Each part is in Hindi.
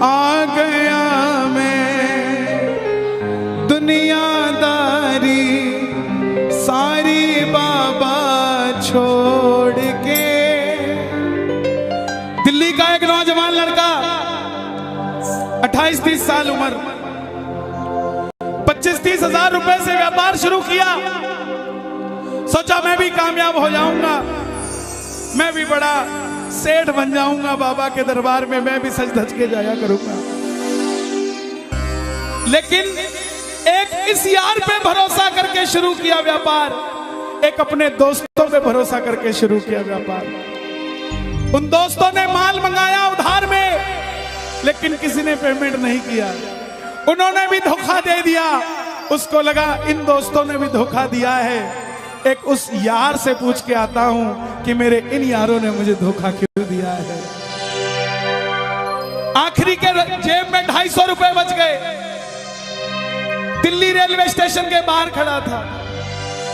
आ गया मैं दुनियादारी सारी बाबा छोड़ के। दिल्ली का एक नौजवान लड़का 28-30 साल उम्र, 25-30 हजार रुपए से व्यापार शुरू किया। सोचा मैं भी कामयाब हो जाऊंगा, मैं भी बड़ा सेठ बन जाऊंगा, बाबा के दरबार में मैं भी सज धज के जाया करूंगा। लेकिन एक इस यार पे भरोसा करके शुरू किया व्यापार, एक अपने दोस्तों पे भरोसा करके शुरू किया व्यापार। उन दोस्तों ने माल मंगाया उधार में, लेकिन किसी ने पेमेंट नहीं किया। उन्होंने भी धोखा दे दिया। उसको लगा इन दोस्तों ने भी धोखा दिया है, एक उस यार से पूछ के आता हूं कि मेरे इन यारों ने मुझे धोखा क्यों दिया है। आखिरी के जेब में 250 रुपए बच गए। दिल्ली रेलवे स्टेशन के बाहर खड़ा था।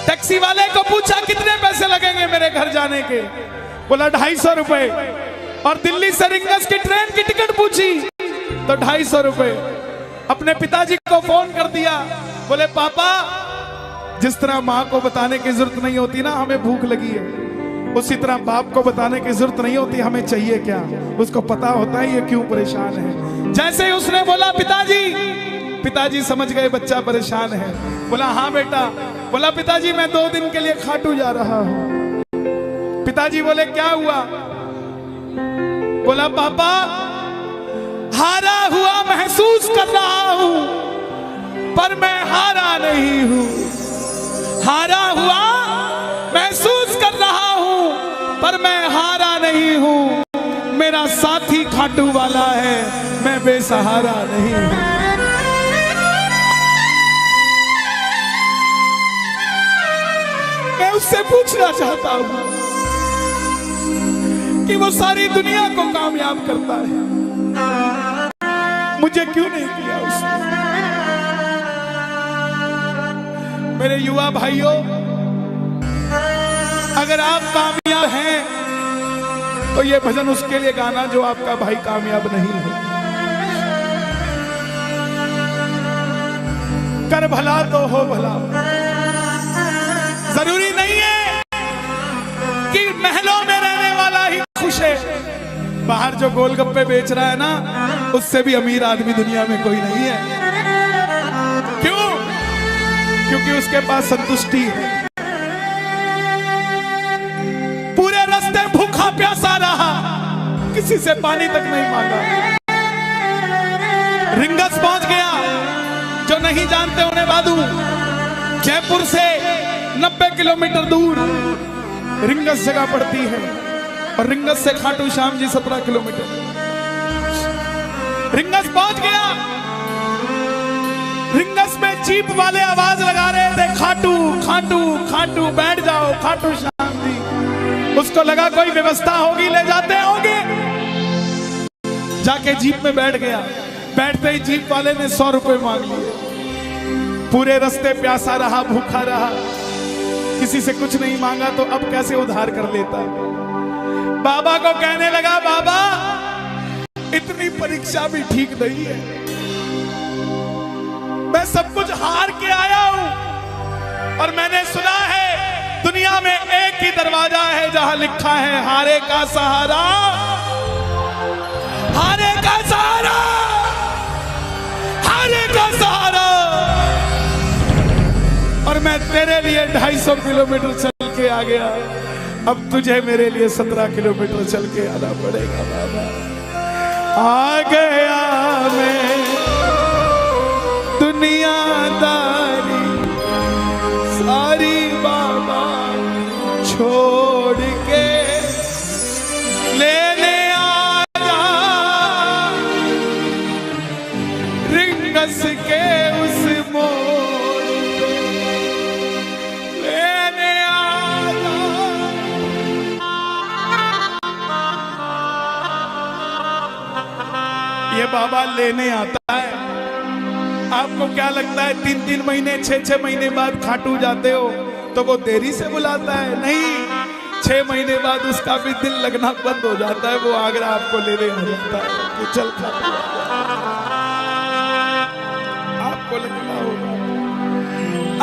टैक्सी वाले को पूछा कितने पैसे लगेंगे मेरे घर जाने के, बोला 250 रुपए। और दिल्ली से रिंगस की ट्रेन की टिकट पूछी तो 250 रुपए। अपने पिताजी को फोन कर दिया, बोले पापा जिस तरह माँ को बताने की जरूरत नहीं होती ना हमें भूख लगी है, उसी तरह बाप को बताने की जरूरत नहीं होती हमें चाहिए क्या, उसको पता होता है ये क्यों परेशान है। जैसे ही उसने बोला पिताजी, पिताजी समझ गए बच्चा परेशान है। बोला हाँ बेटा। बोला पिताजी मैं 2 दिन के लिए खाटू जा रहा हूं। पिताजी बोले क्या हुआ? बोला पापा हारा हुआ महसूस कर रहा हूं, पर मैं हारा नहीं हूं। हारा हुआ महसूस कर रहा हूं, पर मैं हारा नहीं हूं। मेरा साथी खाटू वाला है, मैं बेसहारा नहीं हूं। मैं उससे पूछना चाहता हूं कि वो सारी दुनिया को कामयाब करता है, मुझे क्यों नहीं किया उसने? मेरे युवा भाइयों, अगर आप कामयाब हैं तो ये भजन उसके लिए गाना जो आपका भाई कामयाब नहीं है। कर भला तो हो भला। जरूरी नहीं है कि महलों में रहने वाला ही खुश है। बाहर जो गोलगप्पे बेच रहा है ना, उससे भी अमीर आदमी दुनिया में कोई नहीं है। क्यों? क्योंकि उसके पास संतुष्टि है। पूरे रास्ते भूखा प्यासा रहा, किसी से पानी तक नहीं मांगा। रिंगस पहुंच गया। जो नहीं जानते उन्हें बादू, जयपुर से 90 किलोमीटर दूर रिंगस जगह पड़ती है, और रिंगस से खाटू श्याम जी 17 किलोमीटर। रिंगस पहुंच गया। रिंगस में जीप वाले आवाज लगा रहे थे, खाटू खाटू खाटू बैठ जाओ खाटू श्याम जी। उसको लगा कोई व्यवस्था होगी, ले जाते होंगे। जाके जीप में बैठ गया। बैठते ही जीप वाले ने 100 रुपए मांग लिए। पूरे रास्ते प्यासा रहा, भूखा रहा, किसी से कुछ नहीं मांगा तो अब कैसे उधार कर लेता। बाबा को कहने लगा बाबा इतनी परीक्षा भी ठीक नहीं है, मैं सब कुछ हार के आया हूं, और मैंने सुना है दुनिया में एक ही दरवाजा है जहां लिखा है हारे का सहारा, हारे का सहारा, हारे का सहारा। और मैं तेरे लिए 250 किलोमीटर चल के आ गया, अब तुझे मेरे लिए 17 किलोमीटर चल के आना पड़ेगा बाबा। आ गया मैं दुनियादारी सारी बाबा छोड़ के, लेने आजा रिंगस के उस मोड़ पे, लेने आजा। ये बाबा लेने आता है। आपको क्या लगता है 3-3 महीने 6-6 महीने बाद खाटू जाते हो तो वो देरी से बुलाता है? नहीं, 6 महीने बाद उसका भी दिल लगना बंद हो जाता है, वो आगरा आपको लेने आ जाता है कि चल खा।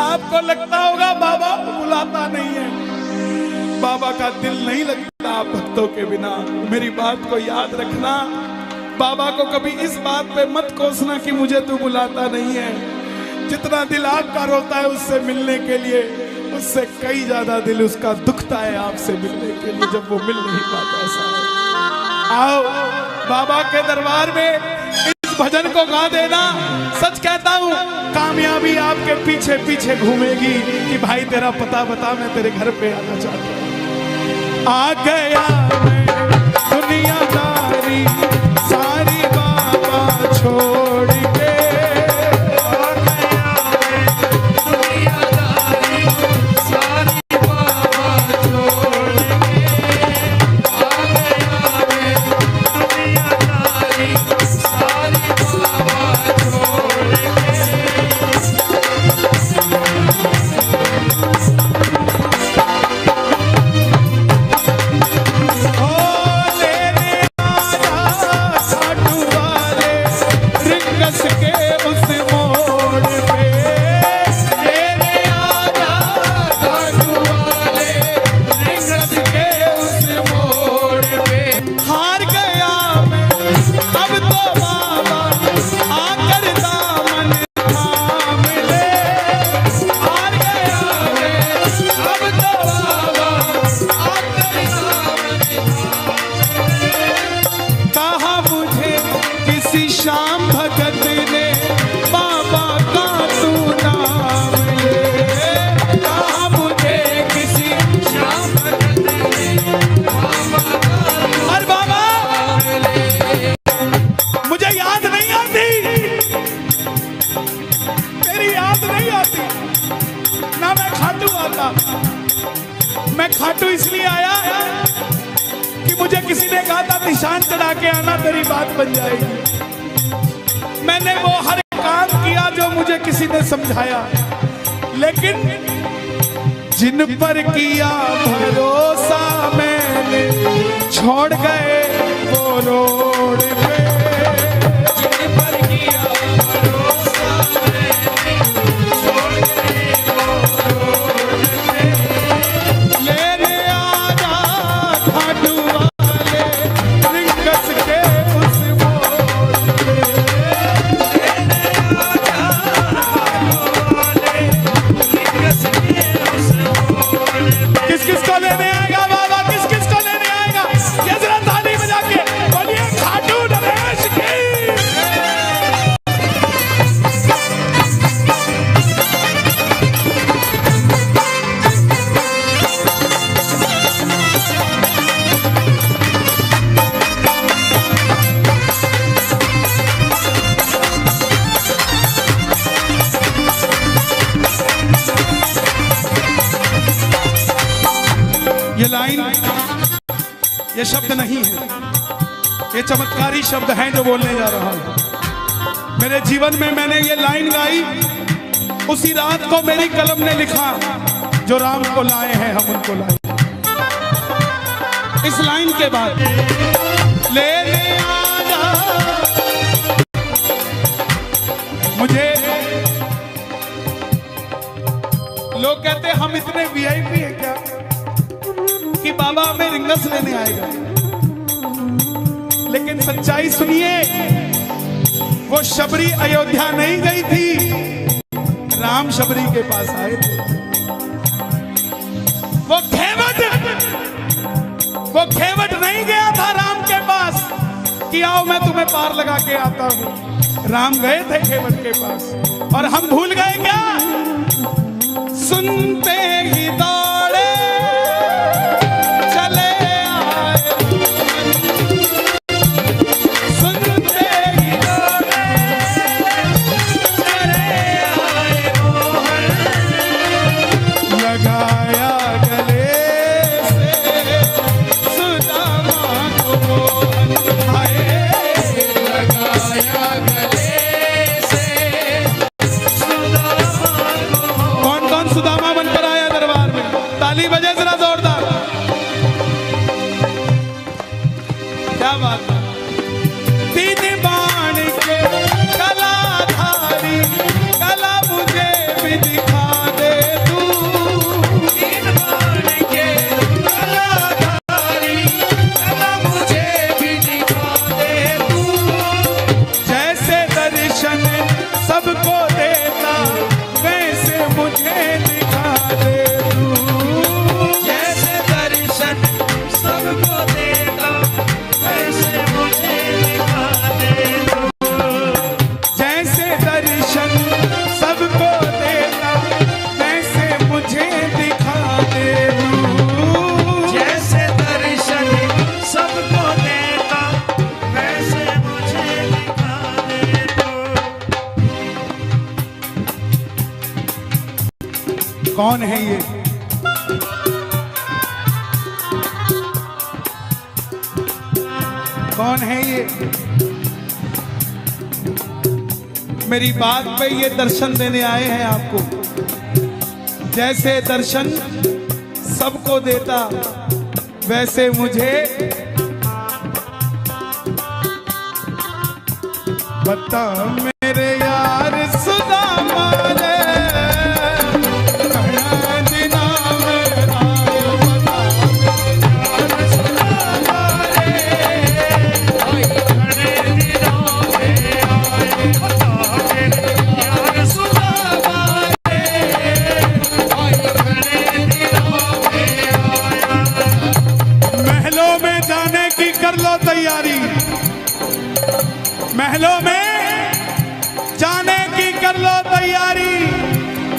आपको लगता होगा बाबा बुलाता नहीं है, बाबा का दिल नहीं लगता भक्तों के बिना। मेरी बात को याद रखना, बाबा को कभी इस बात पे मत कोसना कि मुझे तू बुलाता नहीं है। जितना दिल आपका रोता है उससे मिलने के लिए, उससे कई ज्यादा दिल उसका दुखता है आपसे मिलने के लिए, जब वो मिल नहीं पाता। आओ बाबा के दरबार में इस भजन को गा देना। सच कहता हूँ, कामयाबी आपके पीछे पीछे घूमेगी कि भाई तेरा पता बता, मैं तेरे घर पे आना चाहता हूँ। आ गया मैं दुनियादारी सारी बाबा छोड़ के, आ गया मैं दुनियादारी सारी बाबा छोड़ के, आ गया मैं दुनियादारी सारी बाबा छोड़ मैं खाटू इसलिए आया कि मुझे किसी ने कहा था निशान चढ़ा के आना, तेरी बात बन जाएगी। मैंने वो हर काम किया जो मुझे किसी ने समझाया, लेकिन जिन पर किया भरोसा मैंने छोड़ गए वो रोड पे, जिन पर किया भरोसा मैंने छोड़ गए वो रोड पे। लेने आजा खाटू वाले रिंगस के उस मोड़ पे, लेने आजा खाटू वाले रिंगस के उस मोड़ पे। किस किस को लेने आएगा बाबा, किस किस को लेने आएगा? ये जरा ताली बजा के बोलिए खाटू नरेश की। ये लाइन, ये शब्द नहीं है, ये चमत्कारी शब्द हैं जो बोलने जा रहा हूं। मेरे जीवन में मैंने ये लाइन गाई, उसी रात को मेरी कलम ने लिखा, जो राम को लाए हैं हम उनको लाए। इस लाइन के बाद लेने आजा, मुझे लोग कहते हम इतने वीआईपी हैं क्या कि बाबा हमें रिंगस लेने आएगा, लेकिन सच्चाई सुनिए, वो शबरी अयोध्या नहीं गई थी, राम शबरी के पास आए थे। वो खेवट नहीं गया था राम के पास कि आओ मैं तुम्हें पार लगा के आता हूं। राम गए थे खेवट के पास, और हम भूल गए क्या? सुनते ही दौड़े सुदामा बनकर आया दरबार में। कौन है ये? कौन है ये? मेरी बात पे ये दर्शन देने आए हैं आपको। जैसे दर्शन सबको देता वैसे मुझे बता मेरे यार सुदामा ने तैयारी, महलों में जाने की कर लो तैयारी,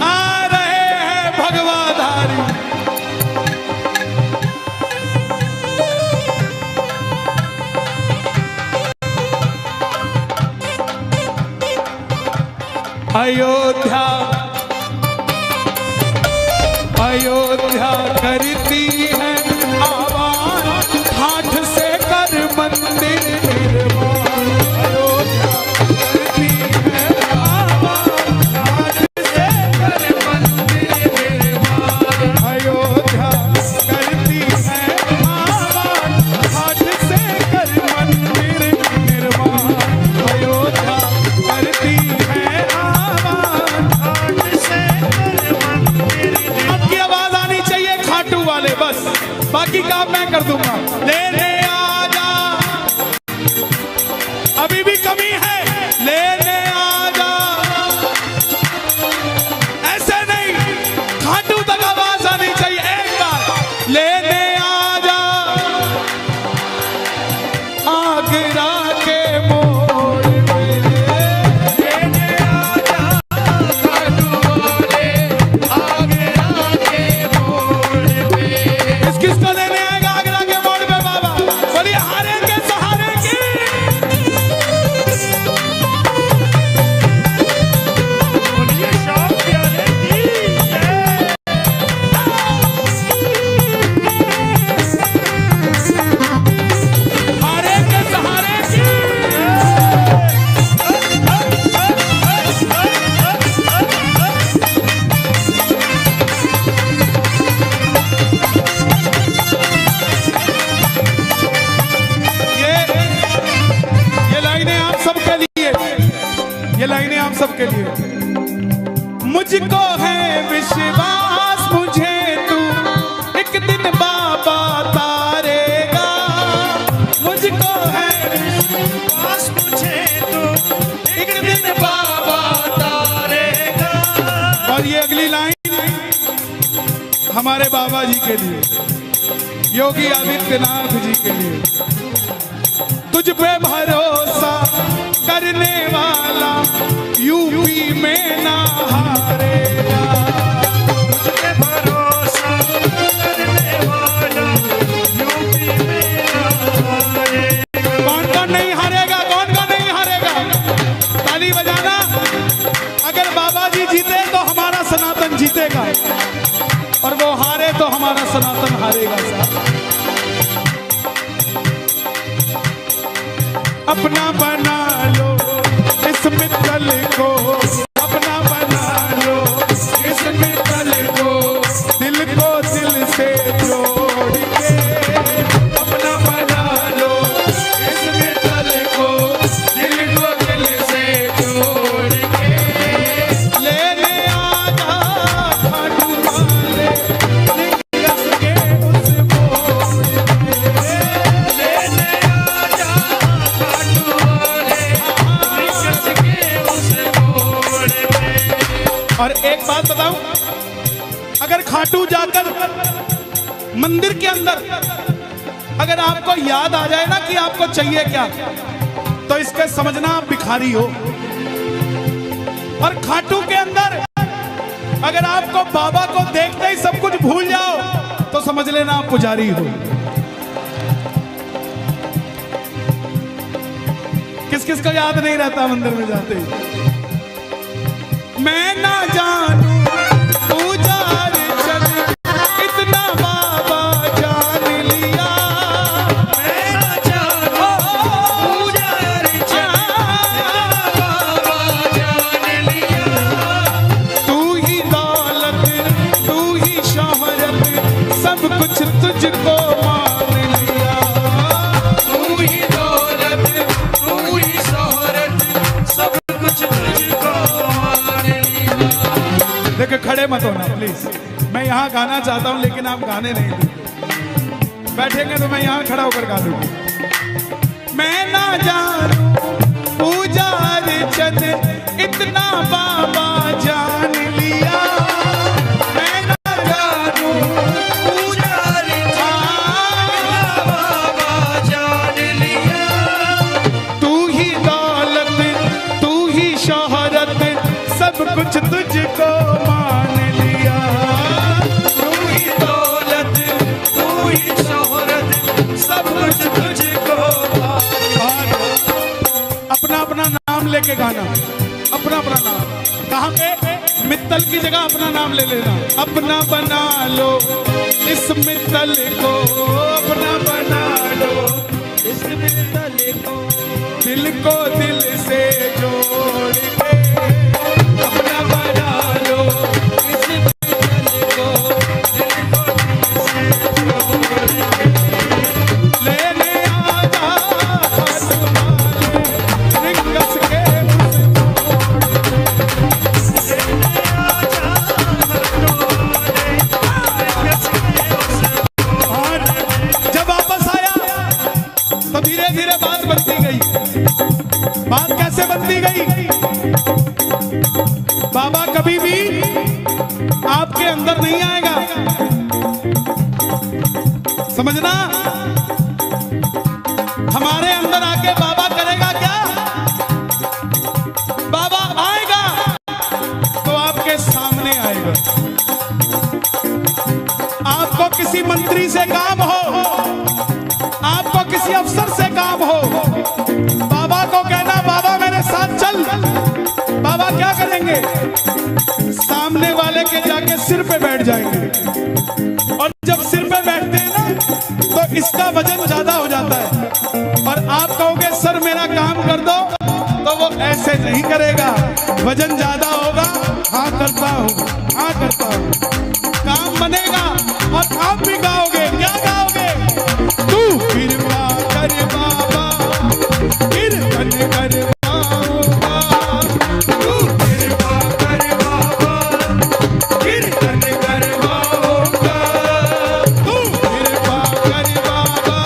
आ रहे हैं भगवाधारी। अयोध्या अयोध्या करती है आवाज, हाथ से कर मंदिर निर्माण। अयोध्या करती है आवाज, हाथ से कर मंदिर निर्माण। अयोध्या करती है आवाज, हाथ से कर मंदिर निर्माण। अयोध्या करती है आवाज, हाथ से कर मंदिर निर्माण। अब की आवाज आनी चाहिए खाटू वाले, बस बाकी काम मैं कर दूंगा। लेने आजा, अभी भी कमी है, लेने आजा। ऐसे नहीं, खाटू तक आवाज आनी चाहिए एक बार। लेने आजा आगरा के मोड़ पे, लेने आजा खाटू वाले आगरा के मोड़ पे। किसको लेने आएगा आगरा के मोड़ पे बाबा? बोलिए हारे के सहारे की। बोलिए शाम प्यारे की हारे के सहारे की। ये लाइनें आप सबके लिए, ये लाइनें आप सबके लिए। मुझको है विश्वास, मुझे तू एक दिन बाबा तारेगा। मुझको है विश्वास, मुझे तू एक दिन बाबा तारेगा। और ये अगली लाइन हमारे बाबा जी के लिए, योगी आदित्यनाथ जी के लिए। तुझ पे भरोसा करने वाला यूपी में ना हारेगा। तुझ पे भरोसा करने वाला यूपी में ना हारेगा। कौन कौन नहीं हारेगा? कौन कौन नहीं हारेगा? ताली बजाना। अगर बाबा जी जीते तो हमारा सनातन जीतेगा, और वो हारे तो हमारा सनातन हारेगा। साहब अपना बना लो इस मित्तल को, अपना बना लो इस मित्तल को, दिल को दिल से जोड़ के। अपना बना लो इस मित्तल को, दिल को दिल से जोड़ के। लेने आजा खाटू वाले लिंगस के उस मोड़ पे। लेने आजा और एक बात बताऊं, अगर खाटू जाकर मंदिर के अंदर अगर आपको याद आ जाए ना कि आपको चाहिए क्या, तो इसके समझना आप भिखारी हो। और खाटू के अंदर अगर आपको बाबा को देखते ही सब कुछ भूल जाओ, तो समझ लेना आप पुजारी हो। किस किस को याद नहीं रहता मंदिर में जाते? मैं ना जानू पूजा यहाँ गाना चाहता हूँ लेकिन आप गाने नहीं देंगे। बैठेंगे तो मैं यहाँ खड़ा होकर गा दूंगा। मैं ना जानू पूजा अर्चन इतना बाबा जान लिया। मैं ना जानू पूजा अर्चन बाबा जान लिया। तू ही दौलत तू ही शोहरत सब कुछ तुझको मान लिया। तू ही दौलत तू ही शोहरत सब कुछ तुझको मान। अपना अपना नाम लेके गाना, अपना अपना नाम। कहाँ पे? मित्तल की जगह अपना नाम ले लेना। अपना बना लो इस मित्तल को, अपना बना लो इस मित्तल को, दिल को दिल से जोड़ के। अपना बना लो इस मित्तल को, दिल को दिल से जोड़ के। लेने आजा रिंगस के जब वापस आया तो धीरे धीरे बात बनती गई। बात कैसे बनती गई? बाबा कभी भी आपके अंदर नहीं आएगा, समझना। हमारे अंदर आके बाबा करेगा क्या? बाबा आएगा तो आपके सामने आएगा। आपको किसी मंत्री से काम हो, आपको किसी अफसर से काम हो, बाबा को कहना बाबा मेरे साथ चल। बाबा क्या करेंगे? सामने वाले के जाके सिर पे बैठ जाएंगे। और जब सिर पे बैठते हैं ना तो इसका वजन ज्यादा हो जाता है। और आप कहोगे सर मेरा काम कर दो, तो वो ऐसे नहीं करेगा। वजन ज्यादा होगा, हाँ करता हूँ, हाँ करता हूँ, काम बनेगा। और आप भी गाओगे, क्या गाओगे? तू कृपा कर बाबा, कीर्तन करवाऊंगा। तू कृपा कर बाबा, कीर्तन करवाऊंगा। तू कृपा कर बाबा,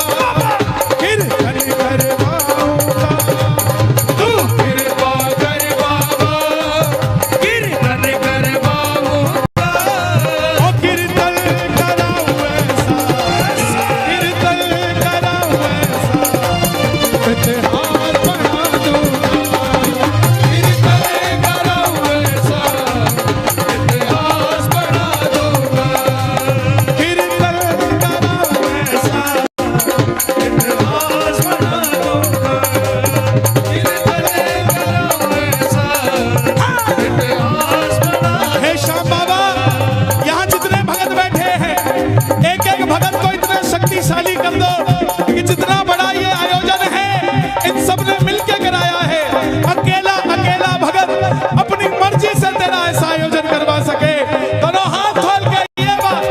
कीर्तन करवाऊंगा। तू कृपा कर बाबा, कीर्तन करवाऊंगा। ओ कीर्तन कराऊं ऐसा, कीर्तन कराऊं ऐसा, इतिहास बना दूंगा। कीर्तन कराऊं ऐसा, इतिहास बना दूंगा। कीर्तन कराऊं ऐसा, इतिहास बना दूंगा। कीर्तन कराऊं ऐसा, इतिहास बना। हे श्याम बाबा, यहाँ जितने भगत बैठे हैं, एक एक भगत को इतना शक्तिशाली कर दो कि जितना बड़ा ये आयोजन है इन सब ने मिलके कराया है। अकेला अकेला भगत अपनी मर्जी से तेरा ऐसा आयोजन करवा सके। दोनों हाथ खोल के ये बात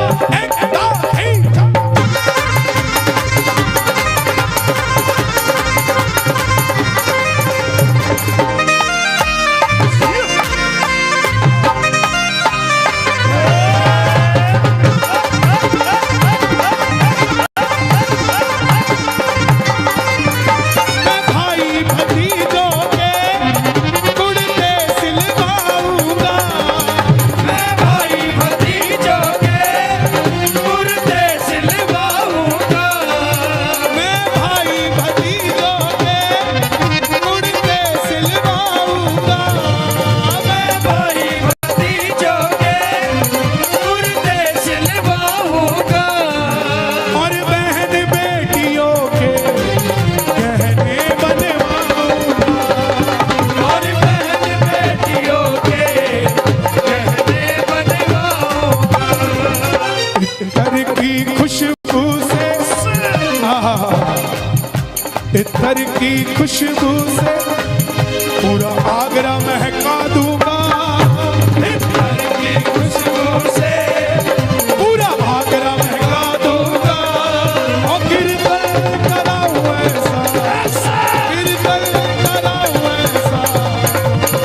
एक दो तीन चार। मैं भाई भतीजों के कुर्ते सिलवाऊंगा। मैं भाई भतीजों के कुर्ते सिलवाऊंगा। मैं भाई भतीजों के कुर्ते सिलवाऊंगा। मैं भाई भतीजों के कुर्ते सिलवाऊंगा। और बहन बेटियों के गहने बनवाऊंगा। और बहन बेटियों के गहने बनवाऊंगा। इत्तर की खुशबू से, इत्तर की खुशबू से पूरा आगरा महका दूंगा। इत्तर की खुशबू से पूरा आगरा महका दूंगा। और कीर्तन कराऊं ऐसा, कीर्तन कराऊं ऐसा,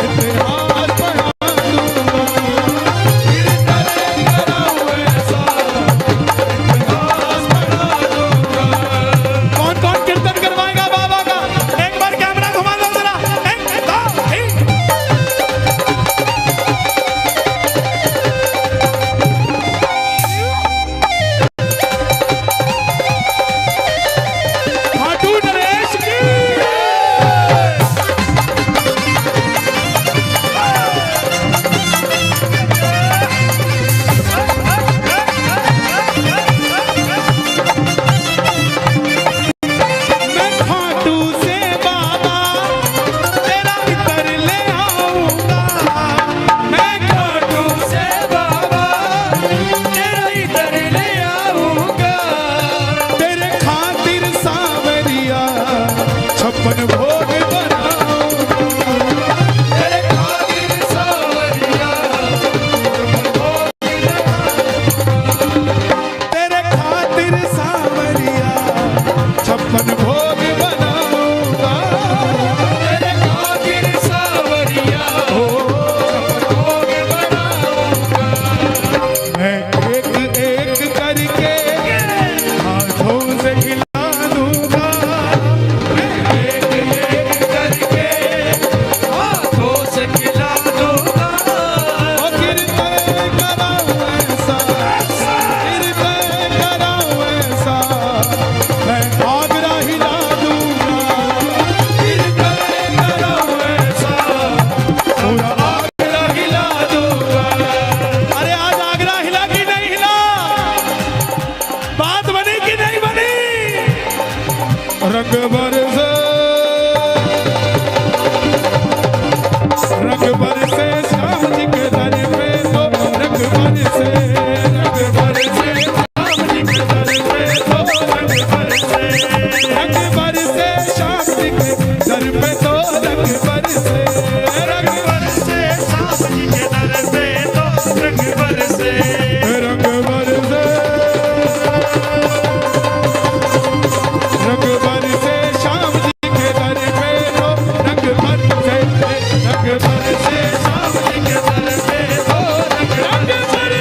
इतिहास बना दूंगा। कीर्तन कराऊं ऐसा, दर पे तो रंग बरसे, रंग बरसे श्याम जी के दर पे तो रंग बरसे, रंग बरसे, रंग बरसे श्याम जी के दर पे तो रंग बरसे, रंग बरसे श्याम जी के दर पे तो रंग बरसे।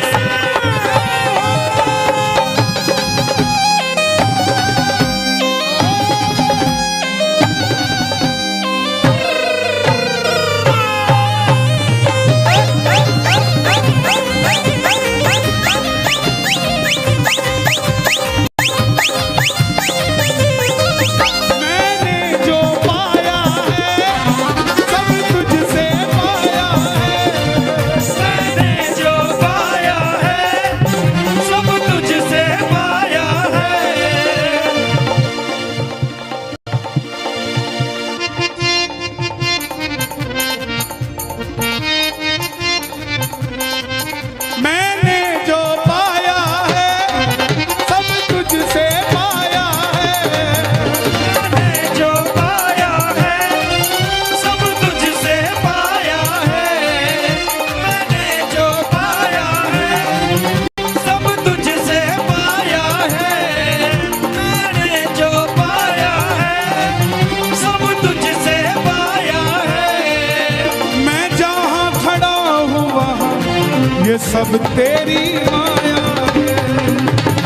ये सब तेरी माया है,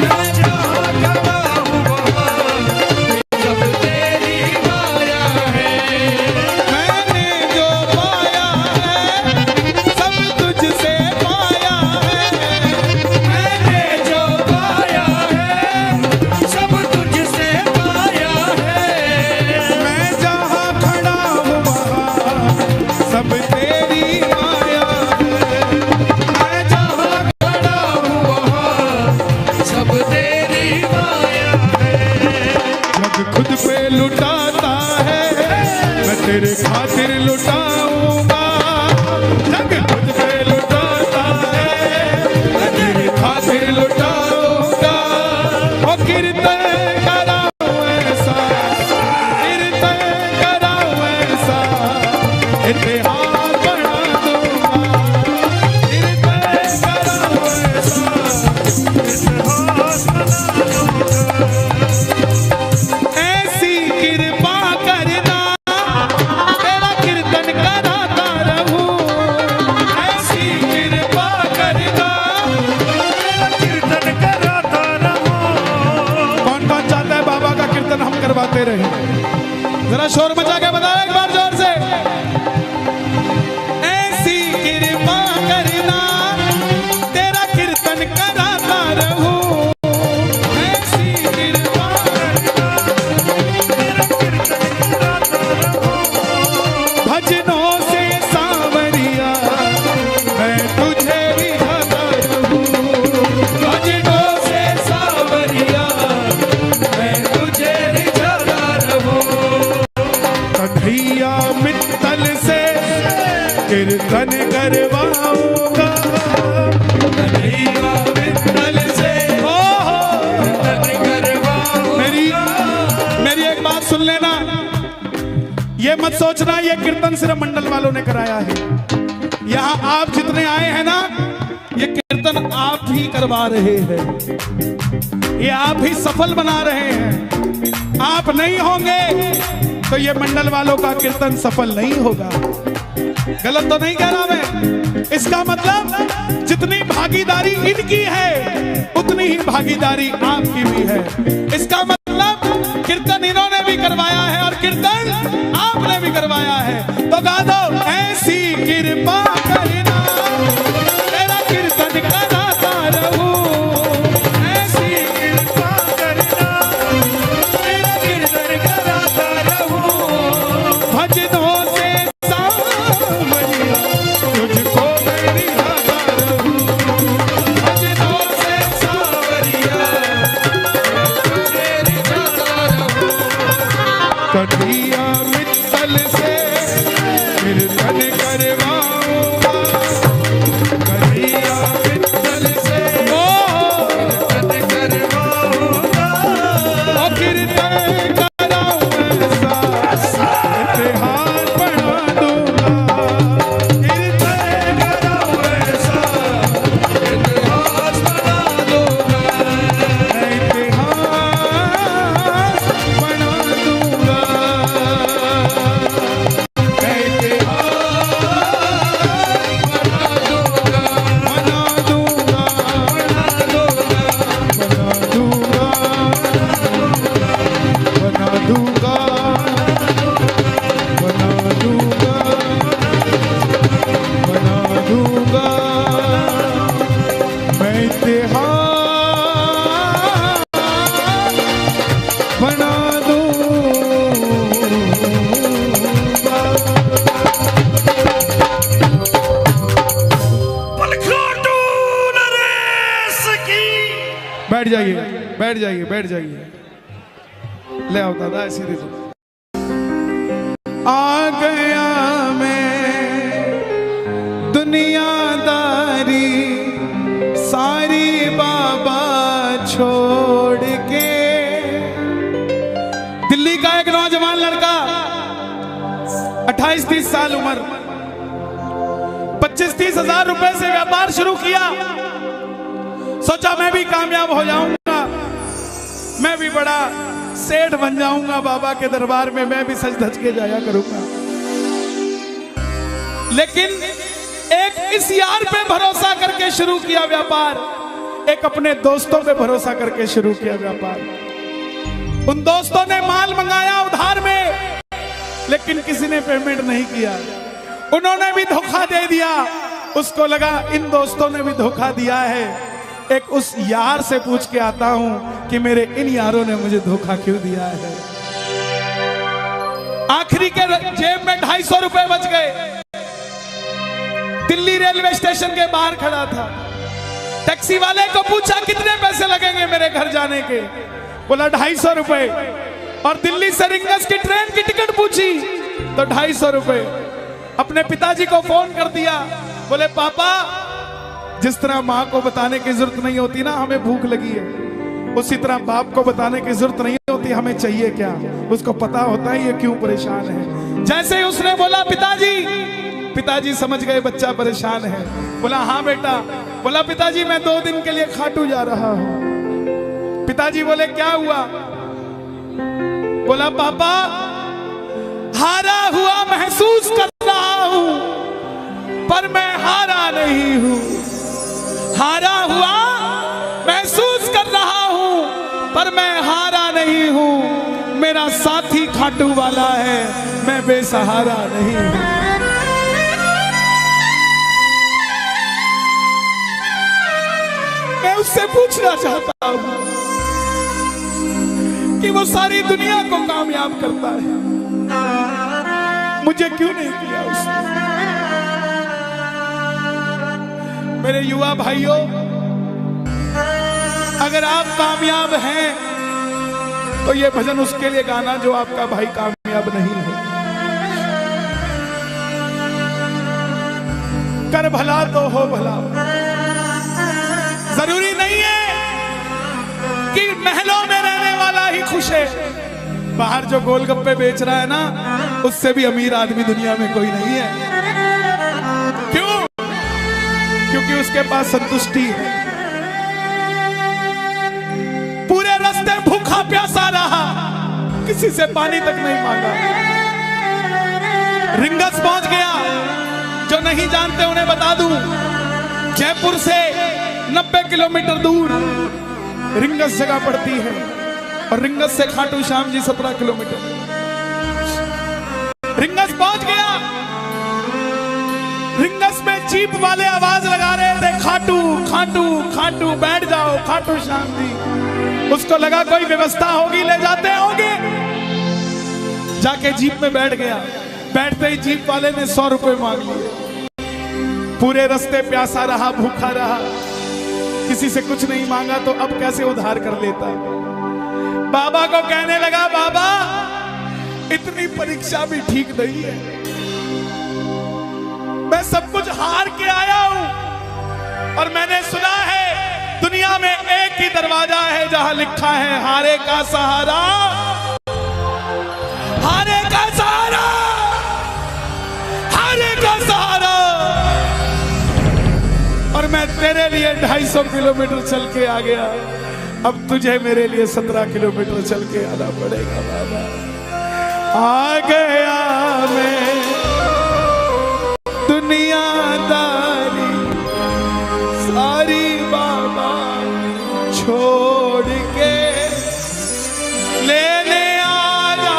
मैं जहाँ खड़ा हूँ वहाँ ये सब तेरी माया है, मैंने जो पाया है सब तुझसे पाया है, मैंने जो पाया है सब तुझसे पाया है, मैं जहाँ खड़ा हूँ वहाँ सब तेरी माया है, खुद पे लुटाता है मैं तेरे खातिर लुटाऊंगा, जग खुद पे लुटाता है मैं तेरे खातिर लुटाऊंगा, ओ कीर्तन कराऊं ऐसा, कीर्तन कराऊं ऐसा, इतिहास बना दूंगा, कीर्तन कराऊं ऐसा, इतिहास बना दूंगा। करवाते रहे, जरा शोर मचा के बताओ एक बार जोर से, ऐसी कृपा करना तेरा कीर्तन कराता रहूं, ऐसी कृपा करना तेरा कीर्तन कराता रहूं, भजनों से सांवरिया मैं तुझे रिझाता रहूं, भजनों से सांवरिया मैं तुझे कन्हैया मित्तल से कीर्तन करवाऊंगा, कन्हैया मित्तल से कीर्तन करवाऊंगा। मेरी एक बात सुन लेना, ये मत सोचना ये कीर्तन सिर्फ मंडल वालों ने कराया है, यहाँ आप जितने आए हैं ना ये कीर्तन आप ही करवा रहे हैं, ये आप ही सफल बना रहे हैं, आप नहीं होंगे तो ये मंडल वालों का कीर्तन सफल नहीं होगा। गलत तो नहीं कह रहा मैं, इसका मतलब जितनी भागीदारी इनकी है उतनी ही भागीदारी आपकी भी है, इसका मतलब कीर्तन इन्होंने भी करवाया है और कीर्तन आपने भी करवाया है, तो गा दो ऐसी कृपा करना तेरा कीर्तन कराता रहूं, ऐसी कृपा करना तेरा कीर्तन कराता रहूं, भजनों से सांवरिया तुझको मैं रिझाता रहूं, भजनों से सांवरिया तुझे रिझाता रहूं, कन्हैया मित्तल से कीर्तन करवाऊं। बैठ जाइए, बैठ जाइए, बैठ जाइए। ले आओ दादा ऐसी दे दो। आ गया मैं दुनियादारी सारी बाबा छोड़ के। दिल्ली का एक नौजवान लड़का 28-30 साल उम्र, 25-30 हजार रुपए से व्यापार शुरू किया। सोचा मैं भी कामयाब हो जाऊंगा, मैं भी बड़ा सेठ बन जाऊंगा, बाबा के दरबार में मैं भी सज धज के जाया करूंगा। लेकिन एक इस यार पे भरोसा करके शुरू किया व्यापार, एक अपने दोस्तों पे भरोसा करके शुरू किया व्यापार। उन दोस्तों ने माल मंगाया उधार में, लेकिन किसी ने पेमेंट नहीं किया। उन्होंने भी धोखा दे दिया। उसको लगा इन दोस्तों ने भी धोखा दिया है, एक उस यार से पूछ के आता हूं कि मेरे इन यारों ने मुझे धोखा क्यों दिया है। आखिरी के जेब में 250 रुपए बच गए। दिल्ली रेलवे स्टेशन के बाहर खड़ा था। टैक्सी वाले को पूछा कितने पैसे लगेंगे मेरे घर जाने के? बोला 250 रुपए। और दिल्ली से रिंगस की ट्रेन की टिकट पूछी तो 250 रुपए। अपने पिताजी को फोन कर दिया। बोले पापा, जिस तरह माँ को बताने की जरूरत नहीं होती ना हमें भूख लगी है, उसी तरह बाप को बताने की जरूरत नहीं होती हमें चाहिए क्या। उसको पता होता है ये क्यों परेशान है। जैसे ही उसने बोला पिताजी, पिताजी समझ गए बच्चा परेशान है। बोला हाँ बेटा। बोला पिताजी मैं 2 दिन के लिए खाटू जा रहा हूं। पिताजी बोले क्या हुआ? बोला पापा हारा हुआ महसूस कर रहा हूं, पर मैं हारा नहीं हूं। हारा हुआ महसूस कर रहा हूं, पर मैं हारा नहीं हूं। मेरा साथी खाटू वाला है, मैं बेसहारा नहीं हूं। मैं उससे पूछना चाहता हूं कि वो सारी दुनिया को कामयाब करता है, मुझे क्यों नहीं किया उसने? मेरे युवा भाइयों, अगर आप कामयाब हैं तो ये भजन उसके लिए गाना जो आपका भाई कामयाब नहीं है। कर भला तो हो भला। जरूरी नहीं है कि महलों में रहने वाला ही खुश है। बाहर जो गोलगप्पे बेच रहा है ना, उससे भी अमीर आदमी दुनिया में कोई नहीं है। क्यों? क्योंकि उसके पास संतुष्टि है। पूरे रास्ते भूखा प्यासा रहा, किसी से पानी तक नहीं मांगा। रिंगस पहुंच गया। जो नहीं जानते उन्हें बता दूं, जयपुर से 90 किलोमीटर दूर रिंगस जगह पड़ती है, और रिंगस से खाटू श्याम जी 17 किलोमीटर। रिंगस पहुंच गया। रिंगस में जीप वाले आवाज लगा रहे थे, खाटू खाटू खाटू, बैठ जाओ खाटू श्याम जी। उसको लगा कोई व्यवस्था होगी, ले जाते होंगे। जाके जीप में बैठ गया। बैठते ही जीप वाले ने 100 रुपए मांग लिए। पूरे रास्ते प्यासा रहा, भूखा रहा, किसी से कुछ नहीं मांगा, तो अब कैसे उधार कर लेता। बाबा को कहने लगा बाबा इतनी परीक्षा भी ठीक नहीं है, मैं सब कुछ हार के आया हूं, और मैंने सुना है दुनिया में एक ही दरवाजा है जहां लिखा है हारे का सहारा, हारे का सहारा, हारे का सहारा। और मैं तेरे लिए 250 किलोमीटर चल के आ गया, अब तुझे मेरे लिए 17 किलोमीटर चल के आना पड़ेगा बाबा। आ गया मैं दुनियादारी सारी बाबा छोड़ के, लेने आया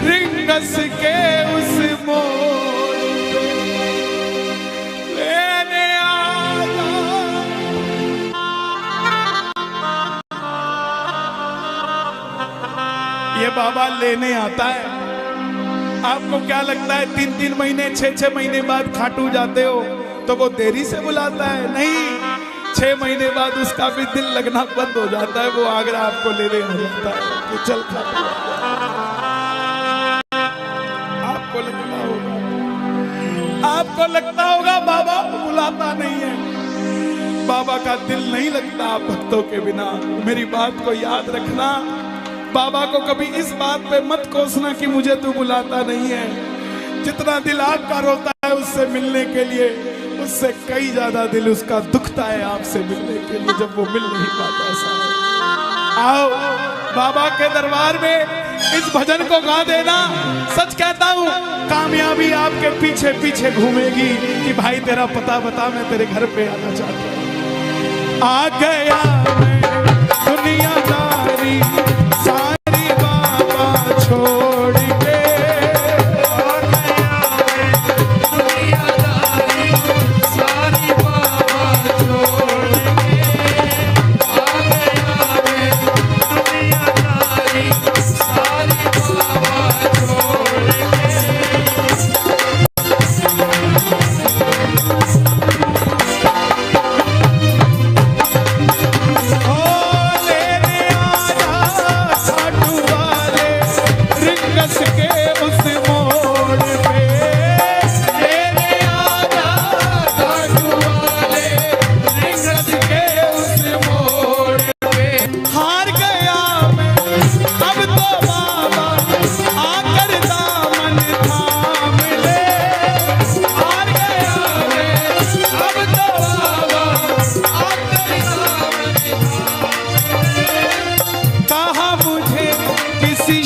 रिंगस के उस मोड़ पे, लेने आया। ये बाबा लेने आता है। आपको क्या लगता है 3-3 महीने 6-6 महीने बाद खाटू जाते हो तो वो देरी से बुलाता है? नहीं, 6 महीने बाद उसका भी दिल लगना बंद हो जाता है, वो आगरा आपको लेने हो जाता है कि चल आपको लगता होगा बाबा बुलाता नहीं है। बाबा का दिल नहीं लगता आप भक्तों के बिना। मेरी बात को याद रखना, बाबा को कभी इस बात पे मत कोसना कि मुझे तू बुलाता नहीं है। जितना दिल आपका रोता है उससे मिलने के लिए, उससे कई ज्यादा दिल उसका दुखता है आपसे मिलने के लिए जब वो मिल नहीं पाता। आओ बाबा के दरबार में इस भजन को गा देना। सच कहता हूँ, कामयाबी आपके पीछे पीछे घूमेगी कि भाई तेरा पता बता, मैं तेरे घर पे आना चाहता हूँ। आ गया मैं दुनियादारी सारी बाबा छोड़ के, आ गया मैं दुनियादारी सारी बाबा छोड़ के, आ गया मैं दुनियादारी सारी बाबा छोड़ के।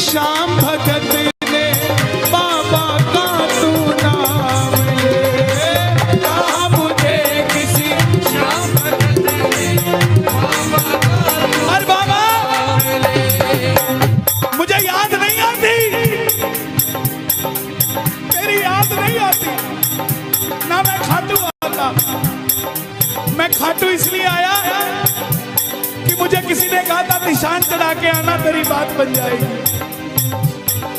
श्याम भगत ने बाबा का तू नाम ले, कहा मुझे किसी श्याम भगत ने बाबा का, अरे बाबा मुझे याद नहीं आती, तेरी याद नहीं आती ना। मैं खाटू आता, मैं खाटू इसलिए आया कि मुझे किसी ने कहा था निशान चढ़ा के आना, तेरी बात बन जाएगी।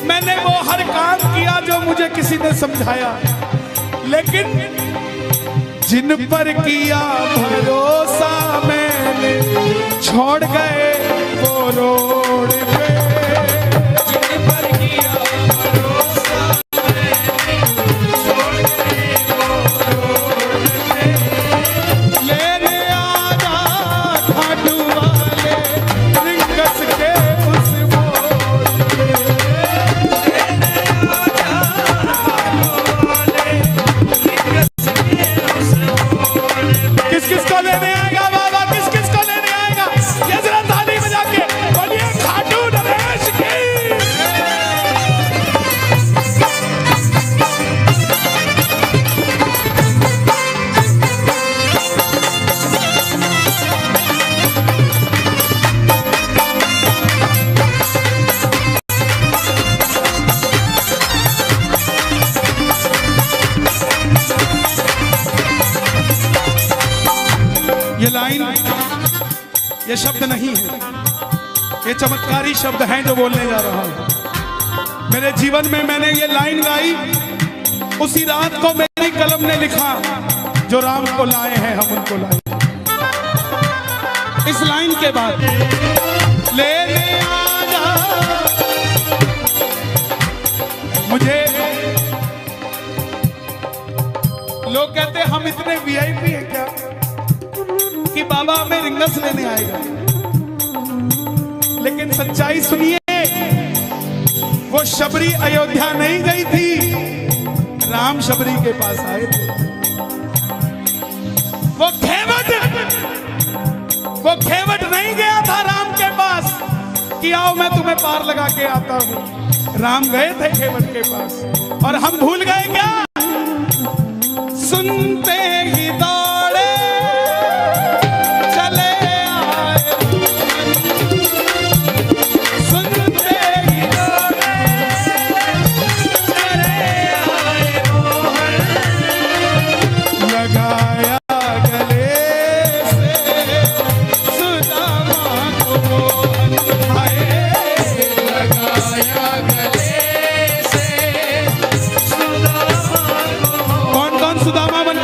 मैंने वो हर काम किया जो मुझे किसी ने समझाया, लेकिन जिन पर किया भरोसा मैंने छोड़ गए वो रोड पे, जिन पर किया भरोसा मैंने छोड़ गए वो रोड पे। लेने आजा खाटू वाले रिंगस के उस मोड़ पे, किसको लेने आएगा बाबा, किसको लेने आएगा? ये जरा ताली बजा के बोलिए खाटू नरेश की। ये लाइन, ये शब्द नहीं है, ये चमत्कारी शब्द हैं जो बोलने जा रहा हूं। मेरे जीवन में मैंने ये लाइन गाई उसी रात को, मेरी कलम ने लिखा, जो राम को लाए हैं हम उनको लाए। इस लाइन के बाद लेने आजा, मुझे लोग कहते हम इतने वीआईपी हैं क्या कि बाबा हमें रिंगस लेने आएगा, लेकिन सच्चाई सुनिए, वो शबरी अयोध्या नहीं गई थी, राम शबरी के पास आए थे। वो खेवट नहीं गया था राम के पास कि आओ मैं तुम्हें पार लगा के आता हूं। राम गए थे खेवट के पास, और हम भूल गए क्या? सुनते ही दौड़े चले आए, सुनते ही दौड़े चले आए, लगाया गले से सुदामा को मोहन, लगाया गले से सुदामा को। कौन कौन सुदामा बन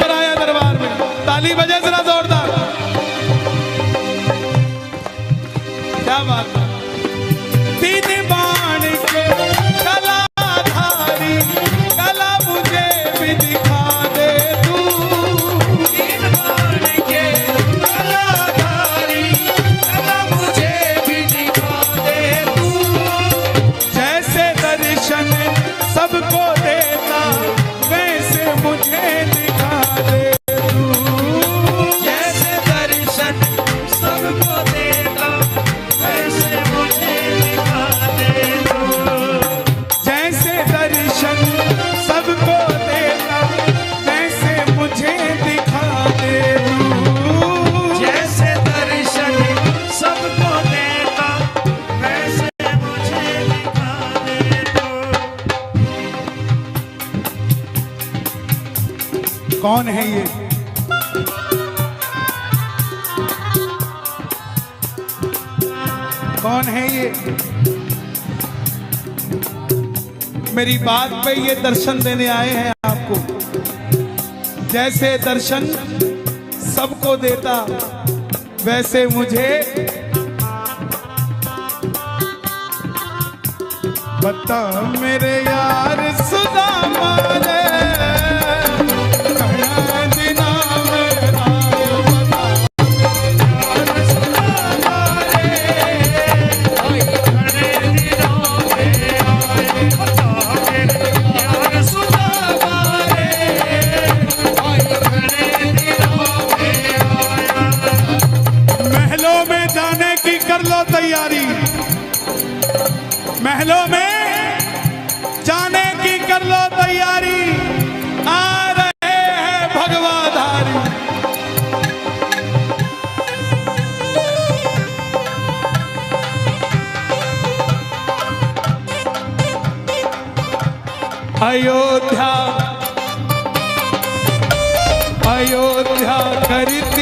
कौन है ये? कौन है ये? मेरी बात पे ये दर्शन देने आए हैं आपको। जैसे दर्शन सबको देता वैसे मुझे बता मेरे यार सुदामा रे, तैयारी महलों में जाने की कर लो तैयारी, आ रहे हैं भगवाधारी। अयोध्या अयोध्या करती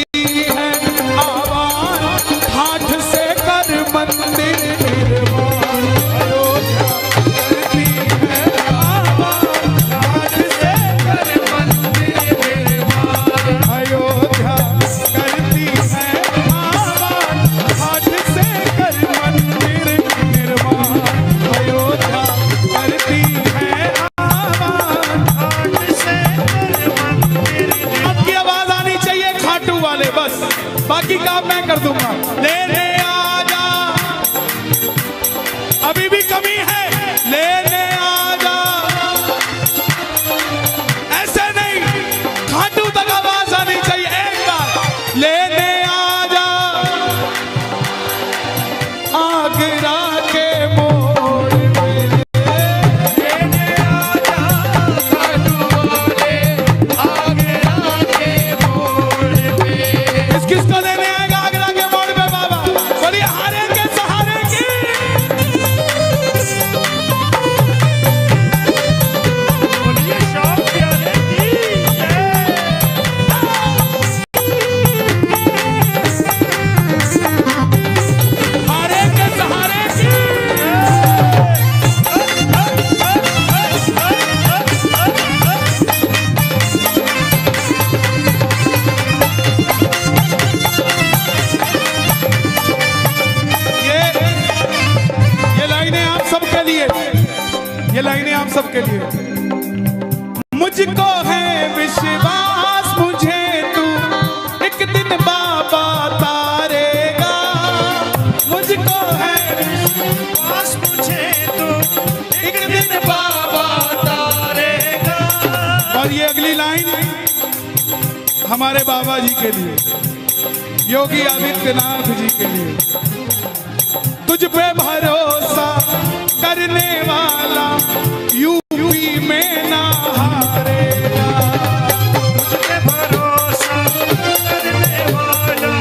बाकी काम मैं कर दूंगा। लेने आजा, अभी भी कमी है, लेने आजा। ऐसे नहीं, खाटू तक आवाज आनी चाहिए एक बार। लेने आजा आगरा के मोड़ पे, लेने आजा खाटू वाले आगरा के मोड़ पे। किसको लेने आएगा आगरा के मोड़ पे बाबा? बोलिए हारे के सहारे की। बोलिए शाम प्यारे की हारे के सहारे की। ये लाइनें आप सबके लिए। मुझको है विश्वास मुझे तू एक दिन बाबा तारेगा। मुझको है विश्वास मुझे तू एक दिन बाबा तारेगा। और ये अगली लाइन हमारे बाबा जी के लिए, योगी आदित्यनाथ जी के लिए। तुझ पे भरोसा करने वाला यूपी में ना हारेगा। तुझ पे भरोसा करने वाला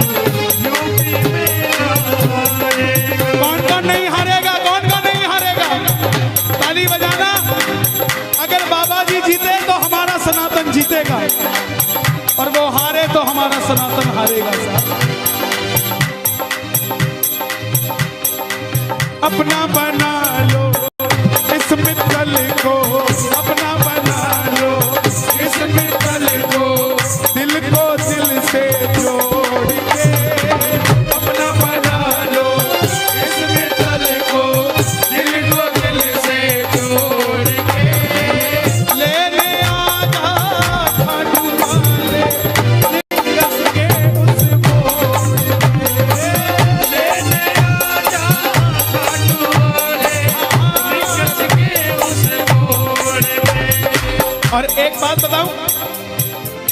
यूपी में ना हारेगा। कौन कौन नहीं हारेगा? कौन कौन नहीं हारेगा? ताली बजाना। अगर बाबा जी जीते तो हमारा सनातन जीतेगा, और वो हारे तो हमारा सनातन हारेगा। साहब अपना बना लो इस मित्तल को, अपना बना लो इस मित्तल को, दिल को दिल से जोड़ के। अपना बना लो इस मित्तल को, दिल को दिल से जोड़ के। लेने आजा खाटू वाले रस के उस मोड़ पे। लेने आजा और एक बात बताऊं,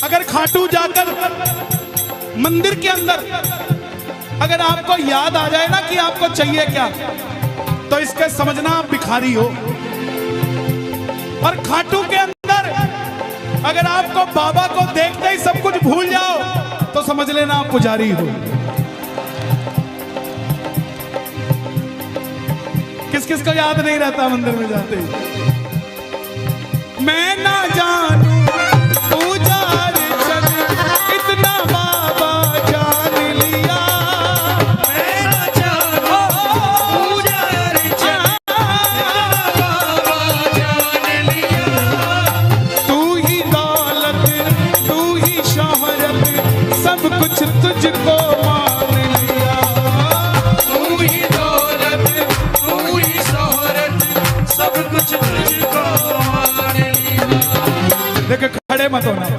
अगर खाटू जाकर मंदिर के अंदर अगर आपको याद आ जाए ना कि आपको चाहिए क्या, तो इसके समझना आप भिखारी हो। और खाटू के अंदर अगर आपको बाबा को देखते ही सब कुछ भूल जाओ, तो समझ लेना आप पुजारी हो। किस किस को याद नहीं रहता मंदिर में जाते ही? मैं ना जानू पुजारी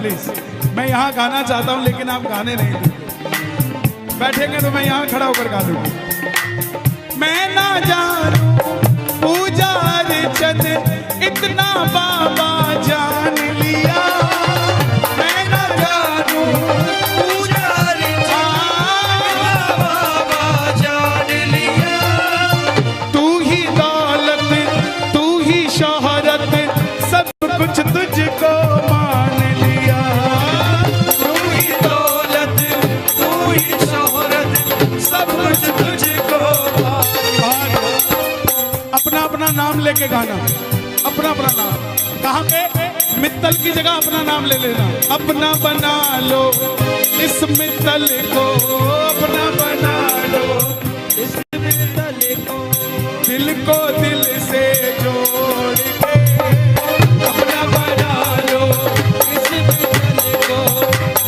प्लीज। मैं यहाँ गाना चाहता हूँ लेकिन आप गाने नहीं देंगे। बैठेंगे तो मैं यहाँ खड़ा होकर गा दूंगा। मैं ना जानूं पूजा अर्चन इतना बाबा जान लिया। मैं ना जानूं पूजा अर्चन बाबा जान लिया। तू ही दौलत तू ही शोहरत सब कुछ तुझको मान लिया। तू ही दौलत तू ही शोहरत सब कुछ तुझको मान। अपना अपना नाम लेके गाना, अपना अपना नाम। कहाँ पे? मित्तल की जगह अपना नाम ले लेना। अपना बना लो इस मित्तल को, अपना बना लो इस मित्तल को, दिल को दिल से जोड़ के। अपना बना लो इस मित्तल को,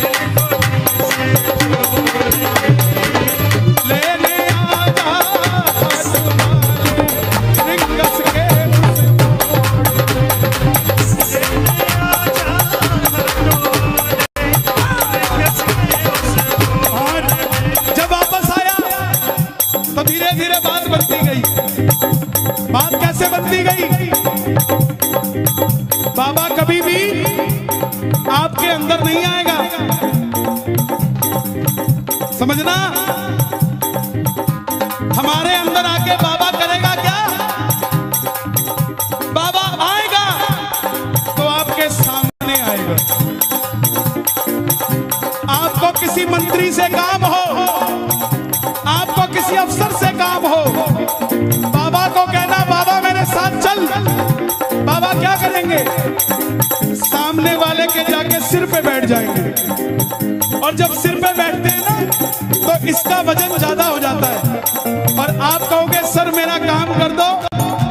दिल को दिल से जोड़ के। लेने आजा रिंगस के जब वापस आया तो धीरे धीरे बात बनती गई। बात कैसे बनती गई? बाबा कभी भी आपके अंदर नहीं आएगा, समझना। हमारे अंदर आके बाबा करेगा क्या? बाबा आएगा तो आपके सामने आएगा। आपको किसी मंत्री से काम हो, आपको किसी अफसर से काम हो, बाबा को कहना बाबा मेरे साथ चल। बाबा क्या करेंगे? सामने वाले के जाके सिर पे बैठ जाएंगे। और जब सिर पे बैठते हैं ना तो इसका वजन ज्यादा हो जाता है। और आप कहोगे सर मेरा काम कर दो,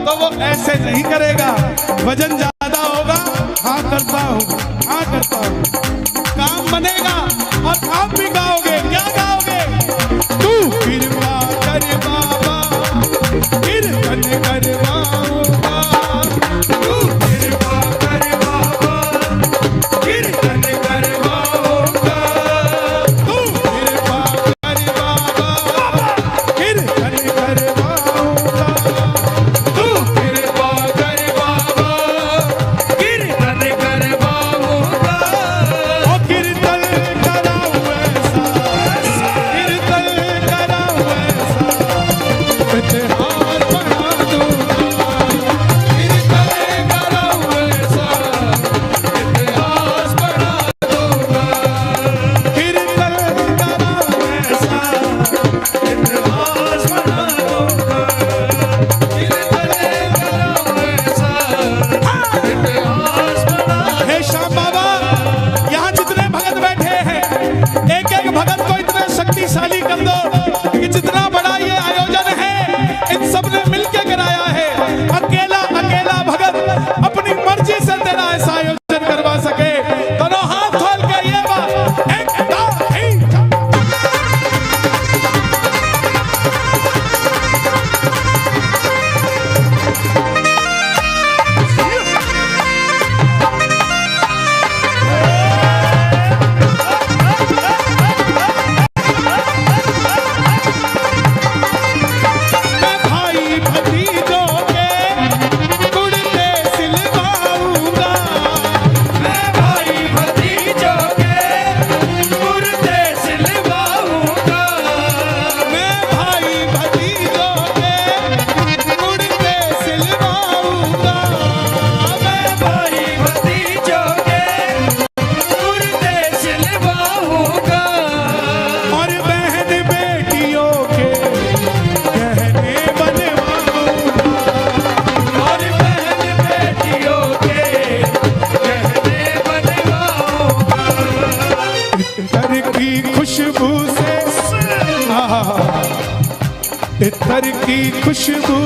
तो वो ऐसे नहीं करेगा। वजन ज्यादा होगा, हाँ करता हूँ, हाँ करता हूँ। काम बनेगा और आप भी गाओगे। क्या गाओगे? तू कृपा कर बाबा कीर्तन करवाऊंगा। तू कृपा कर बाबा कीर्तन करवाऊंगा। तू कृपा कर बाबा कीर्तन करवाऊंगा। तू कृपा कर बाबा कीर्तन करवाऊंगा। ओ कीर्तन कराऊं ऐसा, कीर्तन कराऊं ऐसा, इतिहास बना दूंगा। कीर्तन कराऊं ऐसा, इतिहास बना दूंगा। कीर्तन कराऊं ऐसा, इतिहास बना दूंगा। कीर्तन कराऊं ऐसा, इतिहास बना। हे श्याम बाबा, यहाँ जितने भगत बैठे हैं, एक एक भगत को इतना शक्तिशाली कर दो कि जितना बड़ा ये आयोजन है इन सब ने मिलके कराया है। अकेला अकेला भगत अपनी मर्जी से तेरा ऐसा आयोजन करवा सके। दोनों हाथ खोल के ये बात एक दो तीन। मैं भाई भतीजों के कुर्ते सिलवाऊंगा। मैं भाई भतीजों के कुर्ते सिलवाऊंगा। मैं भाई भतीजों के कुर्ते सिलवाऊंगा। मैं भाई भतीजों के कुर्ते सिलवाऊंगा। और बहन बेटियों के गहने बनवाऊंगा। और बहन बेटियों के गहने बनवाऊंगा। इत्तर की खुशबू से, इत्तर की खुशबू